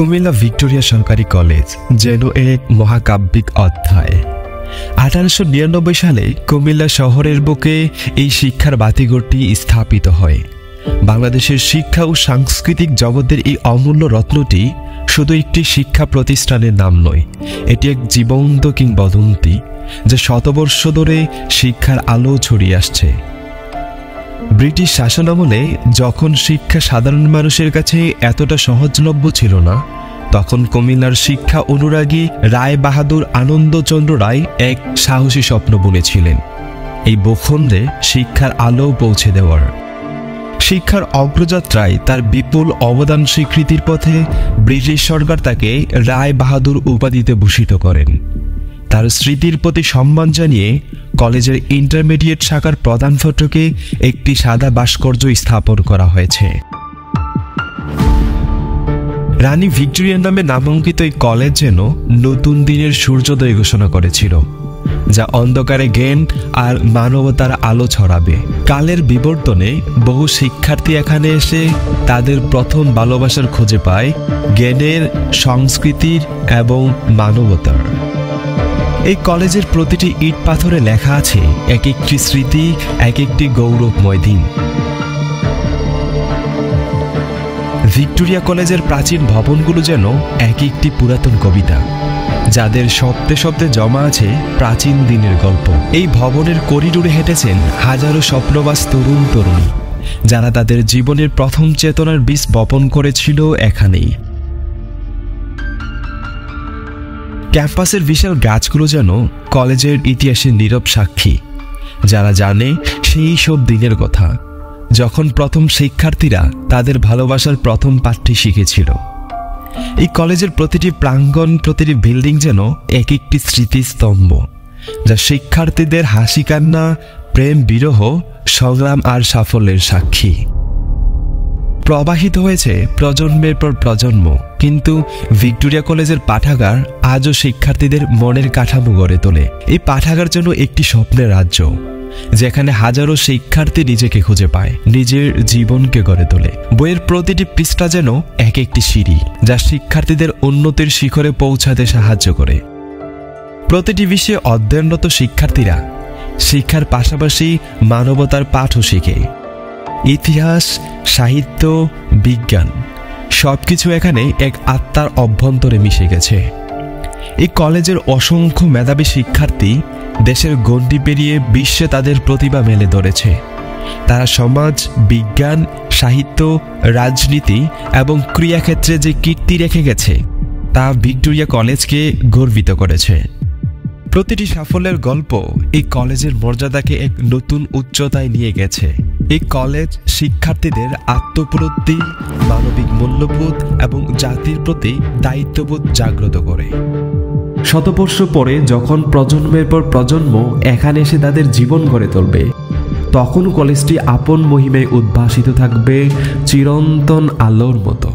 Comilla Victoria সরকারি college যেন এক মহাকাব্যিক অধ্যায়। 1899 সালে কুমিল্লা শহরের বুকে এই শিক্ষার বাতিঘরটি স্থাপিত হয়। বাংলাদেশের শিক্ষা ও সাংস্কৃতিক জগতের এই অমূল্য রত্নটি শুধু একটি শিক্ষা প্রতিষ্ঠানের নাম নয়, এটি এক জীবন্ত কিংবদন্তি যা শতবর্ষ ধরে শিক্ষার আলো ছড়িয়ে আসছে। ব্রিটিশ শাসনামলে যখন শিক্ষা সাধারণ মানুষের কাছে এতটা সহজলভ্য ছিল না, তখন কুমিল্লার শিক্ষা অনুরাগী রায় বাহাদুর আনন্দচন্দ্র রায় এক সাহসী স্বপ্ন বুনেছিলেন এই ভূখণ্ডে শিক্ষার আলো পৌঁছে দেওয়ার। শিক্ষার অগ্রযাত্রায় তার বিপুল অবদান স্বীকৃতির পথে ব্রিটিশ সরকার তাকে রায় বাহাদুর উপাধিতে ভূষিত করেন। তার স্মৃতির প্রতি সম্মান জানিয়ে কলেজের ইন্টারমিডিয়েট শাখার প্রধান ফটকে একটি সাদা ভাস্কর্য স্থাপন করা হয়েছে। রানী ভিক্টোরিয়া নামে নামাঙ্কিত এই কলেজ যেন নতুন দিনের সূর্যোদয় ঘোষণা করেছিল, যা অন্ধকারে জ্ঞান আর মানবতার আলো ছড়াবে। কালের বিবর্তনে বহু শিক্ষার্থী এখানে এসে তাদের প্রথম ভালোবাসার খুঁজে পায় জ্ঞানের, সংস্কৃতির এবং মানবতার। এই কলেজের প্রতিটি ইট পাথরে লেখা আছে এক একটি স্মৃতি, এক একটি গৌরবময় দিন। ভিক্টোরিয়া কলেজের প্রাচীন ভবনগুলো যেন এক একটি পুরাতন কবিতা, যাদের শব্দে শব্দে জমা আছে প্রাচীন দিনের গল্প। এই ভবনের করিডোরে হেঁটেছেন হাজারো স্বপ্নবাস তরুণ তরুণী, যারা তাদের জীবনের প্রথম চেতনার বীজ বপন করেছিল এখানেই। ক্যাম্পাসের বিশাল গাছগুলো যেন কলেজের ইতিহাসের নীরব সাক্ষী, যারা জানে সেই সব দিনের কথা যখন প্রথম শিক্ষার্থীরা তাদের ভালোবাসার প্রথম পাঠটি শিখেছিল। এই কলেজের প্রতিটি প্রাঙ্গণ, প্রতিটি বিল্ডিং যেন এক একটি স্মৃতিস্তম্ভ, যা শিক্ষার্থীদের হাসি কান্না, প্রেম বিরহ, সংগ্রাম আর সাফল্যের সাক্ষী। প্রবাহিত হয়েছে প্রজন্মের পর প্রজন্ম, কিন্তু ভিক্টোরিয়া কলেজের পাঠাগার আজও শিক্ষার্থীদের মনের কাঠামো গড়ে তোলে। এই পাঠাগার যেন একটি স্বপ্নের রাজ্য, যেখানে হাজারো শিক্ষার্থী নিজেকে খুঁজে পায়, নিজের জীবনকে গড়ে তোলে। বইয়ের প্রতিটি পৃষ্ঠা যেন এক একটি সিঁড়ি, যা শিক্ষার্থীদের উন্নতির শিখরে পৌঁছাতে সাহায্য করে। প্রতিটি বিষয়ে অধ্যয়নরত শিক্ষার্থীরা শিক্ষার পাশাপাশি মানবতার পাঠও শিখে। ইতিহাস, সাহিত্য, বিজ্ঞান সবকিছু এখানে এক আত্মার অভ্যন্তরে মিশে গেছে। এই কলেজের অসংখ্য মেধাবী শিক্ষার্থী দেশের গণ্ডি পেরিয়ে বিশ্বে তাদের প্রতিভা মেলে ধরেছে। তারা সমাজ, বিজ্ঞান, সাহিত্য, রাজনীতি এবং ক্রীড়াক্ষেত্রে যে কীর্তি রেখে গেছে তা ভিক্টোরিয়া কলেজকে গর্বিত করেছে। প্রতিটি সাফল্যের গল্প এই কলেজের মর্যাদাকে এক নতুন উচ্চতায় নিয়ে গেছে। এই কলেজ শিক্ষার্থীদের আত্মোপলব্ধি, মানবিক মূল্যবোধ এবং জাতির প্রতি দায়িত্ববোধ জাগ্রত করে। শতবর্ষ পরে যখন প্রজন্মের পর প্রজন্ম এখানে এসে তাদের জীবন গড়ে তুলবে, তখন কলেজটি আপন মহিমায় উদ্ভাসিত থাকবে চিরন্তন আলোর মতো।